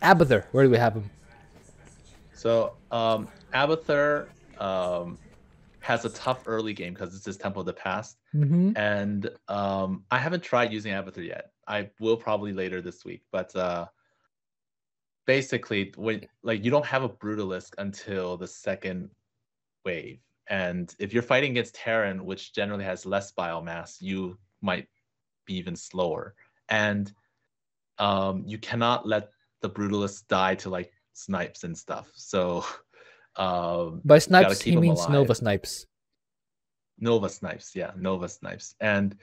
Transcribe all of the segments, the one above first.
Abathur, where do we have him? So Abathur has a tough early game because it's his Temple of the Past. Mm-hmm. And I haven't tried using Abathur yet. I will probably later this week. But basically, when you don't have a Brutalisk until the second wave. And if you're fighting against Terran, which generally has less biomass, you might be even slower. And you cannot let the Brutalists die to like snipes and stuff. So By you got to snipes, keep he them means alive. Nova snipes. Nova snipes, yeah, Nova snipes. And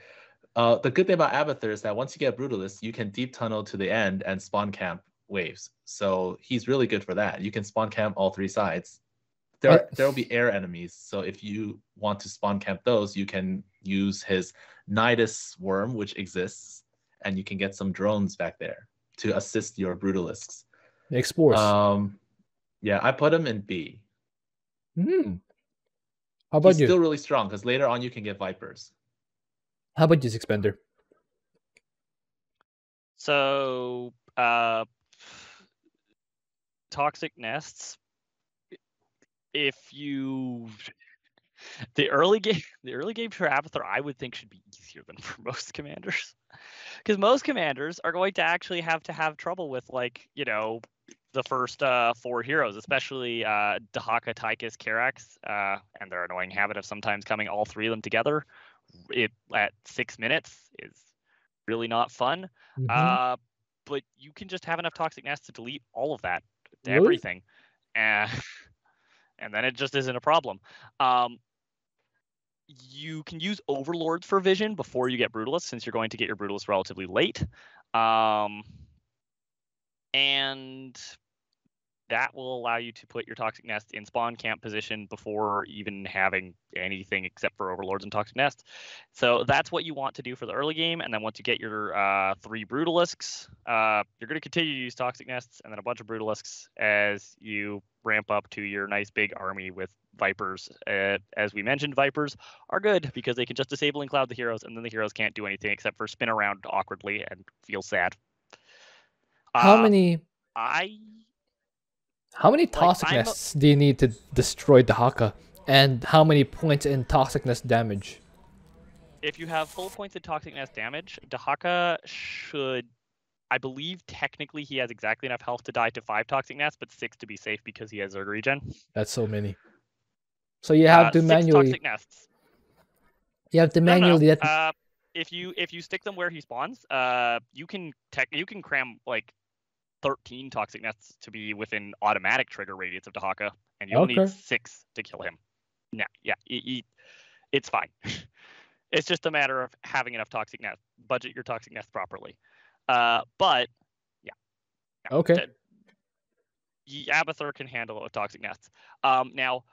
the good thing about Abathur is that once you get Brutalist, you can deep tunnel to the end and spawn camp waves. So he's really good for that. You can spawn camp all three sides. There will be air enemies. So if you want to spawn camp those, you can use his Nidus worm, which exists, and you can get some drones back there to assist your Brutalists. Explores. Yeah, I put him in B. Hmm. How about He's you? still really strong because later on you can get Vipers. How about you, Sixbender? So, toxic nests. If you the early game for Abathur, I would think should be easier than for most commanders, because most commanders are going to actually have trouble with the first 4 heroes, especially Dahaka, Tychus, Karax, and their annoying habit of sometimes coming all 3 of them together. At 6 minutes is really not fun. Mm-hmm. But you can just have enough toxic nests to delete all of that, Really? everything, and then it just isn't a problem. You can use Overlords for vision before you get Brutalist, since you're going to get your Brutalist relatively late. And that will allow you to put your Toxic Nest in spawn camp position before even having anything except for Overlords and Toxic Nests. So that's what you want to do for the early game. And then once you get your 3 Brutalisks, you're going to continue to use Toxic Nests and then a bunch of Brutalisks as you ramp up to your nice big army with Vipers. As we mentioned, Vipers are good because they can just disable and cloud the heroes, and then the heroes can't do anything except for spin around awkwardly and feel sad. How many toxic nests do you need to destroy Dahaka? And how many points in toxic nest damage? If you have full points in toxic nest damage, Dahaka should, I believe technically he has exactly enough health to die to 5 toxic nests, but 6 to be safe because he has Zerg regen. That's so many. So you have to 6 manually toxic nests. You have to manually if you stick them where he spawns, you can cram like 13 toxic nests to be within automatic trigger radius of Dahaka, and you only need 6 to kill him. Yeah, it's fine. It's just a matter of having enough toxic nests. Budget your toxic nests properly. But yeah. Okay. Abathur can handle it with toxic nests. Now,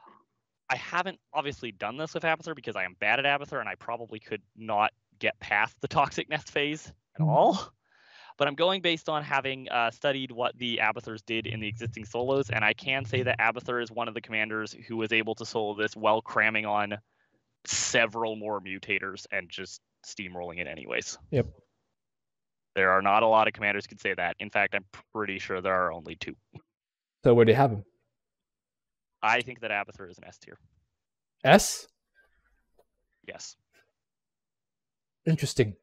I haven't obviously done this with Abathur because I am bad at Abathur and I probably could not get past the toxic nest phase at all. But I'm going based on having studied what the Abathurs did in the existing solos, and I can say that Abathur is one of the commanders who was able to solo this while cramming on several more mutators and just steamrolling it anyways. Yep. There are not a lot of commanders who could say that. In fact, I'm pretty sure there are only 2. So where do you have him? I think that Abathur is an S tier. S? Yes. Interesting.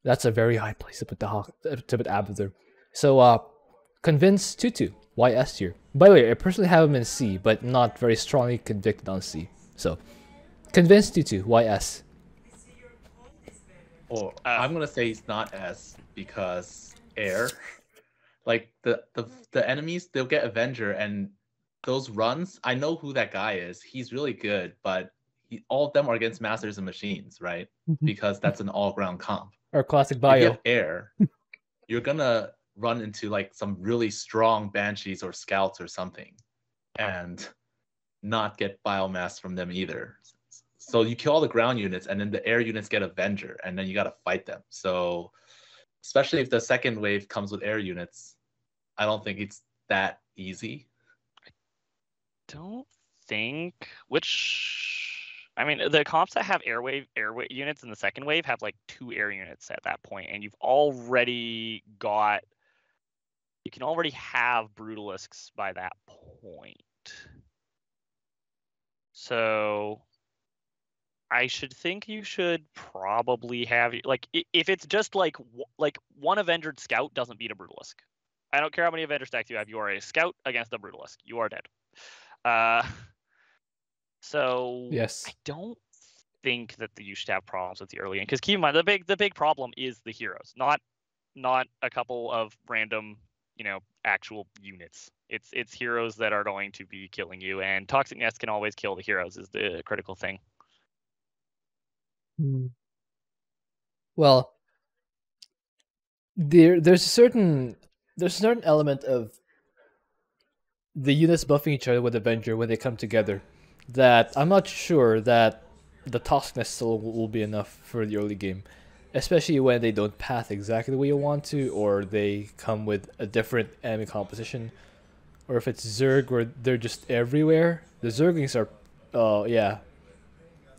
That's a very high place to put Abathur. So, convince Tutu. Why S tier? By the way, I personally have him in C, but not very strongly convicted on C. So, convince Tutu. Why S? Or I'm gonna say he's not S because air. Like the enemies, they'll get Avenger, and those runs, I know who that guy is. He's really good, but all of them are against Masters and Machines, right? Because that's an all-ground comp. Our classic bio. If you have air, you're gonna run into like some really strong Banshees or Scouts or something, and not get biomass from them either. So you kill all the ground units, and then the air units get Avenger, and then you gotta fight them. So especially if the second wave comes with air units, I don't think it's that easy. I don't think I mean, the comps that have air units in the second wave have like 2 air units at that point, and you've already got you can already have Brutalisks by that point. So I should think you should probably have, like, if it's just like one Avenger Scout doesn't beat a Brutalisk. I don't care how many Avenger stacks you have. You are a Scout against a Brutalisk. You are dead. So Yes. I don't think that you should have problems with the early game, because keep in mind the big problem is the heroes, not a couple of random, actual units. It's heroes that are going to be killing you, and Toxic Nest can always kill the heroes is the critical thing. Well, there's a certain element of the units buffing each other with Avenger when they come together that I'm not sure that the Toxicness still will be enough for the early game, especially when they don't path exactly the way you want to, or they come with a different enemy composition, or if it's Zerg where they're just everywhere. The Zerglings are,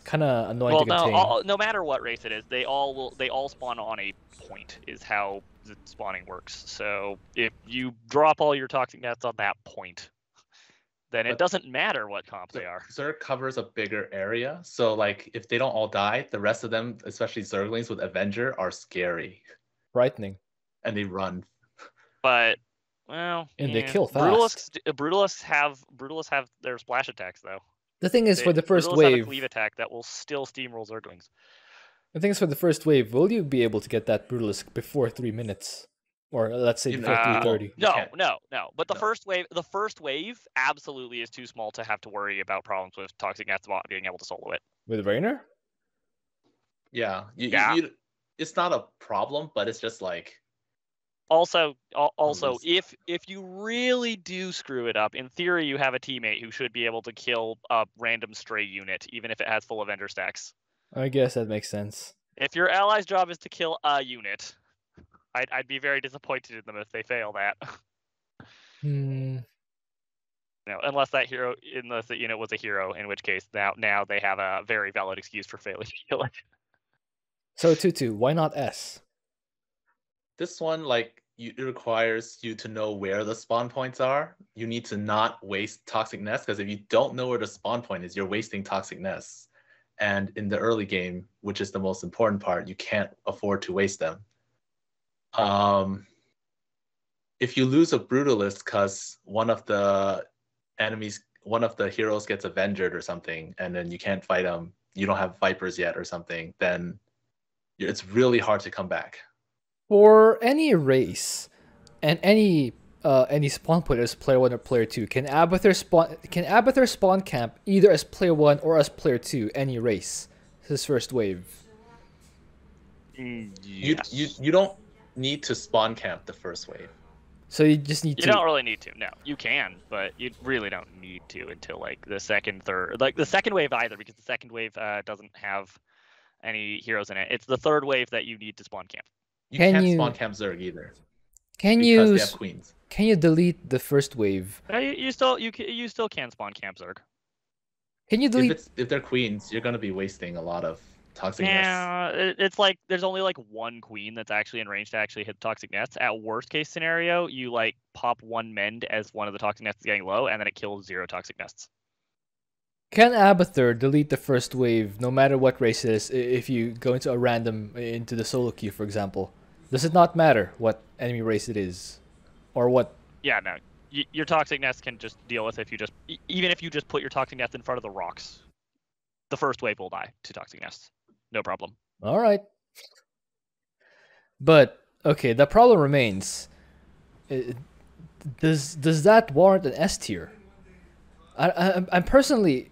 kind of annoying to contain. No matter what race it is, they all spawn on a point is how the spawning works. So if you drop all your Toxic Nests on that point, then it doesn't matter what comp they are. Zerg covers a bigger area, so like if they don't all die, the rest of them, especially Zerglings with Avenger, are scary. Frightening. And they run. But well, and they kill fast. Brutalists have their splash attacks though. The thing is, for the first Brutalists wave, have a cleave attack that will still steamroll Zerglings. The thing is, for the first wave, will you be able to get that Brutalisk before 3 minutes? Or let's say before 3:30? No. But the first wave absolutely is too small to have to worry about problems with Toxic Nest being able to solo it. With Raynor? Yeah. It's not a problem, but it's just like... Also, if you really do screw it up, in theory, you have a teammate who should be able to kill a random stray unit, even if it has full Avenger stacks. I guess that makes sense. If your ally's job is to kill a unit, I'd be very disappointed in them if they fail that. No, unless that unit was a hero, in which case now they have a very valid excuse for failing to kill it. So Tutu, why not S? This one, it requires you to know where the spawn points are. You need to not waste Toxic Nests, because if you don't know where the spawn point is, you're wasting Toxic Nests. And in the early game, which is the most important part, you can't afford to waste them. If you lose a Brutalist because one of the heroes gets Avengered or something, and then you can't fight them, you don't have Vipers yet or something, then it's really hard to come back. For any race and any spawn point as player 1 or player 2, can Abathur spawn camp either as player 1 or as player 2 any race? His first wave. Yes. You don't need to spawn camp the first wave. So you just need to... You don't really need to. No, you can, but you really don't need to until the second, third, the second wave either, because the second wave doesn't have any heroes in it. It's the third wave that you need to spawn camp. You can't spawn camp Zerg either. Because they have queens. Can you delete the first wave? You still can spawn camp Zerg. Can you delete? If they're queens, you're gonna be wasting a lot of Toxic Nests. Yeah, it's like there's only one queen that's actually in range to actually hit Toxic Nests. At worst case scenario, you pop one mend as one of the Toxic Nests is getting low, and then it kills 0 Toxic Nests. Can Abathur delete the first wave no matter what race it is if you go into a random into the solo queue, for example? Does it not matter what enemy race it is, or what? Yeah, no. Your Toxic Nest can just deal with even if you just put your Toxic Nest in front of the rocks, the first wave will die to Toxic Nests. No problem. All right. But okay, the problem remains. Does that warrant an S tier? I'm personally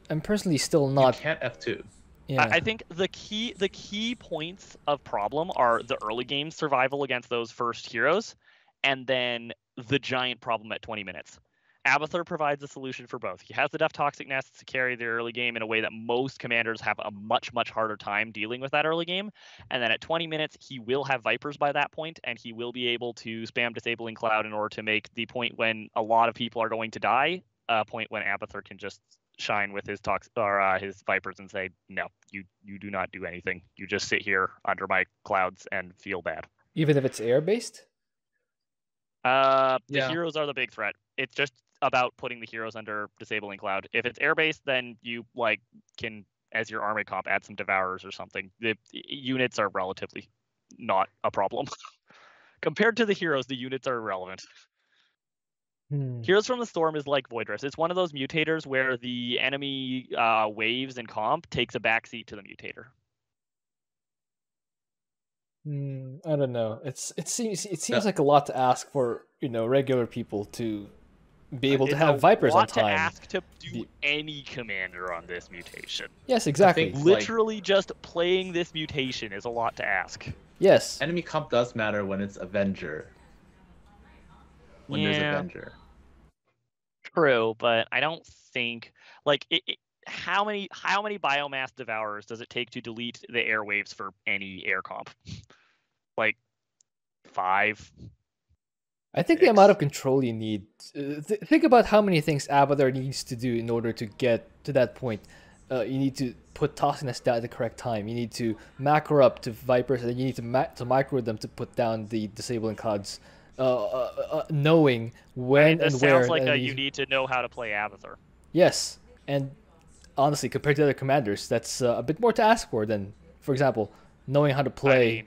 still not. You can't F2. Yeah. I think the key points of problem are the early game survival against those first heroes, and then the giant problem at 20 minutes. Abathur provides a solution for both. He has enough Toxic Nests to carry the early game in a way that most commanders have a much, much harder time dealing with that early game. And then at 20 minutes, he will have Vipers by that point, and he will be able to spam Disabling Cloud in order to make the point when a lot of people are going to die, a point when Abathur can just shine with his his Vipers and say, no, you do not do anything. You just sit here under my clouds and feel bad. Even if it's air-based? The Yeah. heroes are the big threat. It's just about putting the heroes under disabling cloud. If it's air based, then you like can, as your army comp, add some devourers or something. The units are relatively not a problem. Compared to the heroes, the units are irrelevant. Heroes from the Storm is like Voidress. It's one of those mutators where the enemy waves and comp takes a backseat to the mutator. I don't know. It seems like a lot to ask for, regular people to be able to have Vipers on time. It's a lot to ask to do any commander on this mutation. Yes, exactly. Literally just playing this mutation is a lot to ask. Yes. Enemy comp does matter when it's Avenger. When there's Avenger. True, but I don't think how many biomass devourers does it take to delete the airwaves for any air comp? Like 5. I think the amount of control you need. Think about how many things Abathur needs to do in order to get to that point. You need to put tossing down at the correct time. You need to macro up to Vipers, and then you need to micro them to put down the disabling clouds. Knowing when and where. Sounds like you need to know how to play Abathur. Yes, and honestly, compared to other commanders, that's a bit more to ask for than, for example, knowing how to play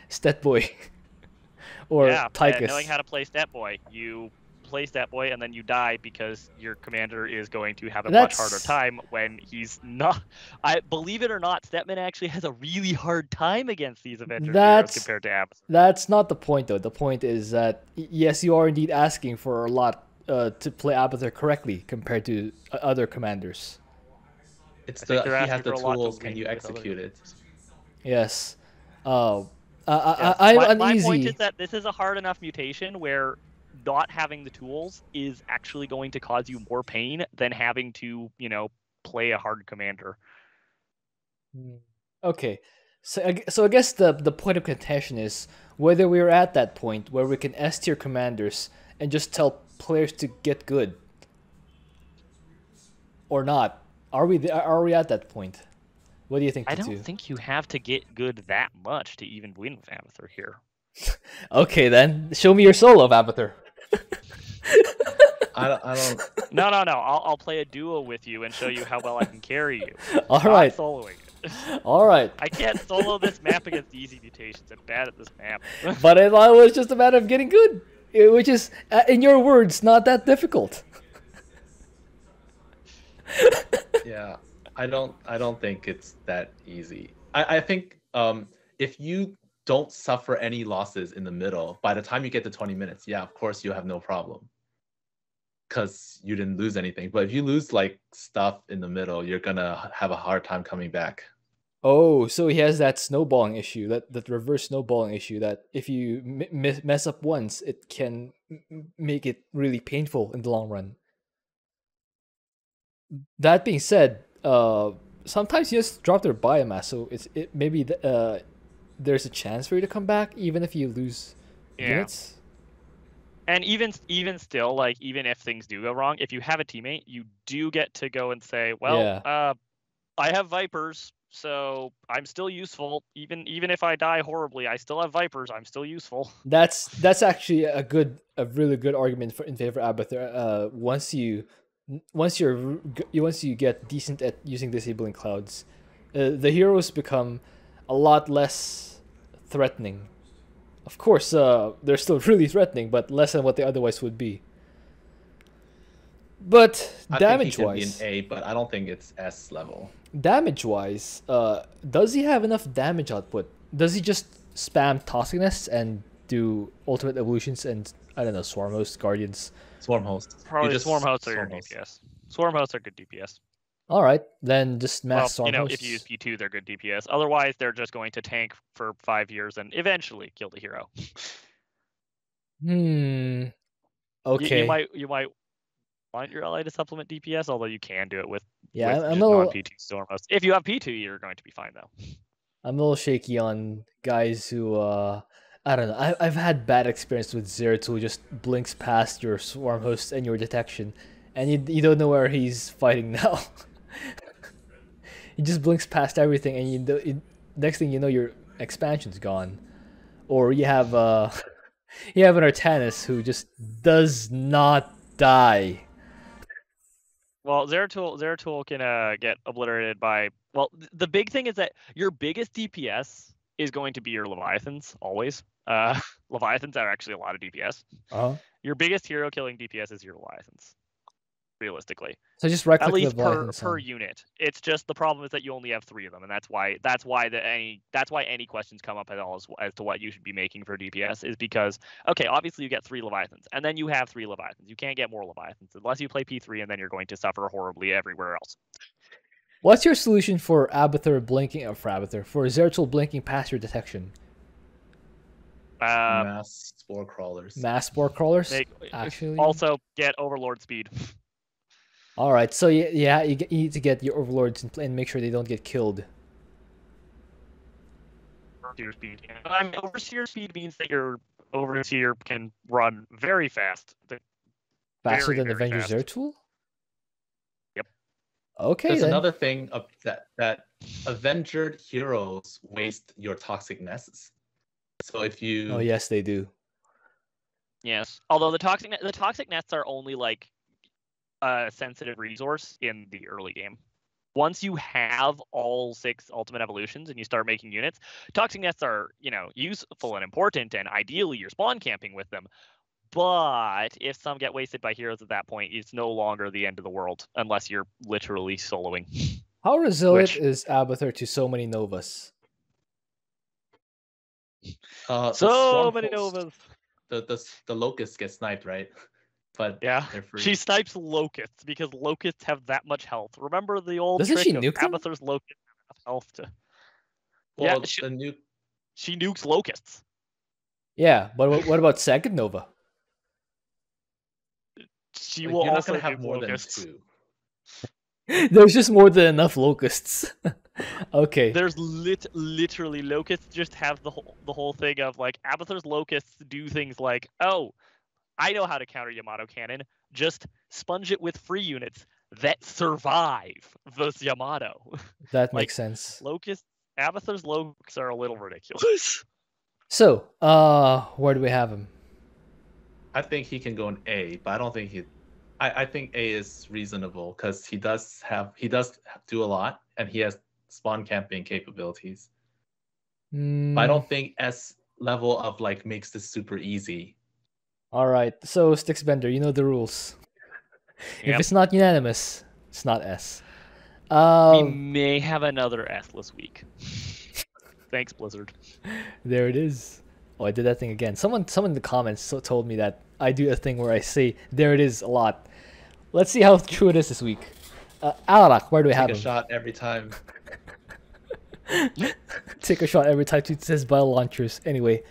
Stet Boy or Tychus. Knowing how to play Stet Boy. You play Stet Boy and then you die because your commander is going to have a much harder time when he's not. I believe it or not, Stetman actually has a really hard time against these Avenger heroes compared to Abathur. That's not the point, though. The point is that yes, you are indeed asking for a lot to play Abathur correctly compared to other commanders. It's he has the tools. Can you execute it? Yes. I'm my uneasy. point is that this is a hard enough mutation where not having the tools is actually going to cause you more pain than having to, play a hard commander. Okay. So I guess the point of contention is whether we're at that point where we can S tier commanders and just tell players to get good or not. Are we at that point? What do you think? I don't think you have to get good that much to even win with Abathur here. Okay, then show me your solo of Abathur. I don't. No. I'll play a duo with you and show you how well I can carry you. All right. Soloing it. All right. I can't solo this map against easy mutations. I'm bad at this map. But it was just a matter of getting good, which is, in your words, not that difficult. Yeah, I don't think it's that easy. I think if you don't suffer any losses in the middle, by the time you get to 20 minutes, yeah, of course you have no problem. Because you didn't lose anything. But if you lose like stuff in the middle, you're gonna have a hard time coming back. Oh, so he has that snowballing issue, that reverse snowballing issue, that if you mess up once, it can make it really painful in the long run. That being said, sometimes you just drop their biomass, so maybe there's a chance for you to come back even if you lose units. And even still, like even if things do go wrong, if you have a teammate, you do get to go and say, well, I have Vipers, so I'm still useful. Even if I die horribly, I still have Vipers. I'm still useful. That's actually a really good argument in favor of Abathur. Once you get decent at using disabling clouds, the heroes become a lot less threatening. Of course, they're still really threatening, but less than what they otherwise would be. But damage-wise, A, but I don't think it's S level. Damage-wise, does he have enough damage output? Does he just spam tossing nests and do ultimate evolutions and I don't know, swarm hosts, guardians? Swarm hosts. Probably swarm hosts are your DPS. Swarm hosts are good DPS. All right, then just mass swarm hosts. If you use P2, they're good DPS. Otherwise, they're just going to tank for 5 years and eventually kill the hero. Okay. You might want your ally to supplement DPS, although you can do it with I'm non-P2 storm hosts. If you have P2, you're going to be fine though. I'm a little shaky on guys who I don't know. I've had bad experience with Zerth who just blinks past your swarm host and your detection, and you don't know where he's fighting now. He just blinks past everything, and next thing you know, your expansion's gone, or you have You have an Artanis who just does not die. Well, Zeratul can get obliterated by. Well, the big thing is that your biggest DPS is going to be your Leviathans always. Leviathans are actually a lot of DPS. Your biggest hero killing DPS is your Leviathans, realistically. So just right click At least the Leviathan per unit. It's just the problem is that you only have 3 of them, and that's why any questions come up at all as to what you should be making for DPS is because okay, obviously you get 3 Leviathans, and then you have 3 Leviathans. You can't get more Leviathans unless you play P3, and then you're going to suffer horribly everywhere else. What's your solution for Abathur blinking for Zeratul blinking past your detection? Mass spore crawlers. Mass spore crawlers. Actually, also get Overlord speed. All right, so yeah, you need to get your overlords and make sure they don't get killed. Overseer speed. I mean, overseer speed means that your overseer can run very fast. Faster than Avenger Zeratul? Yep. Okay. There's then. another thing that Avenger heroes waste your toxic nests. So if you Oh yes, they do. Yes. Although the toxic nests are only like a sensitive resource in the early game. Once you have all 6 ultimate evolutions and you start making units, toxic nests are, useful and important, and ideally you're spawn camping with them. But if some get wasted by heroes at that point, it's no longer the end of the world unless you're literally soloing. How resilient is Abathur to so many Novas? So many Novas. The locusts get sniped, right? But yeah, they're free. She snipes locusts because locusts have that much health. Remember the old Doesn't trick she of nuke them? Abathur's locusts have enough health to. Well, yeah, she nukes locusts. Yeah, but what about second Nova? She will also not gonna have more locusts. than 2. There's just more than enough locusts. Okay. There's literally locusts just have the whole thing of like Abathur's locusts do things like, oh, I know how to counter Yamato cannon. Just sponge it with free units that survive the Yamato. That makes sense. Abathur's locusts are a little ridiculous. So, where do we have him? I think he can go in A, but I don't think I think A is reasonable because he does do a lot and he has spawn camping capabilities. But I don't think S level of like makes this super easy. All right, so Sticksbender, you know the rules. Yep. If it's not unanimous, it's not S. We may have another S-less week. Thanks, Blizzard. There it is. Oh, I did that thing again. Someone in the comments told me that I do a thing where I say "there it is" a lot. Let's see how true it is this week. Alarak, where do we have him? Take a shot every time. Take a shot every time he says bio launchers. Anyway,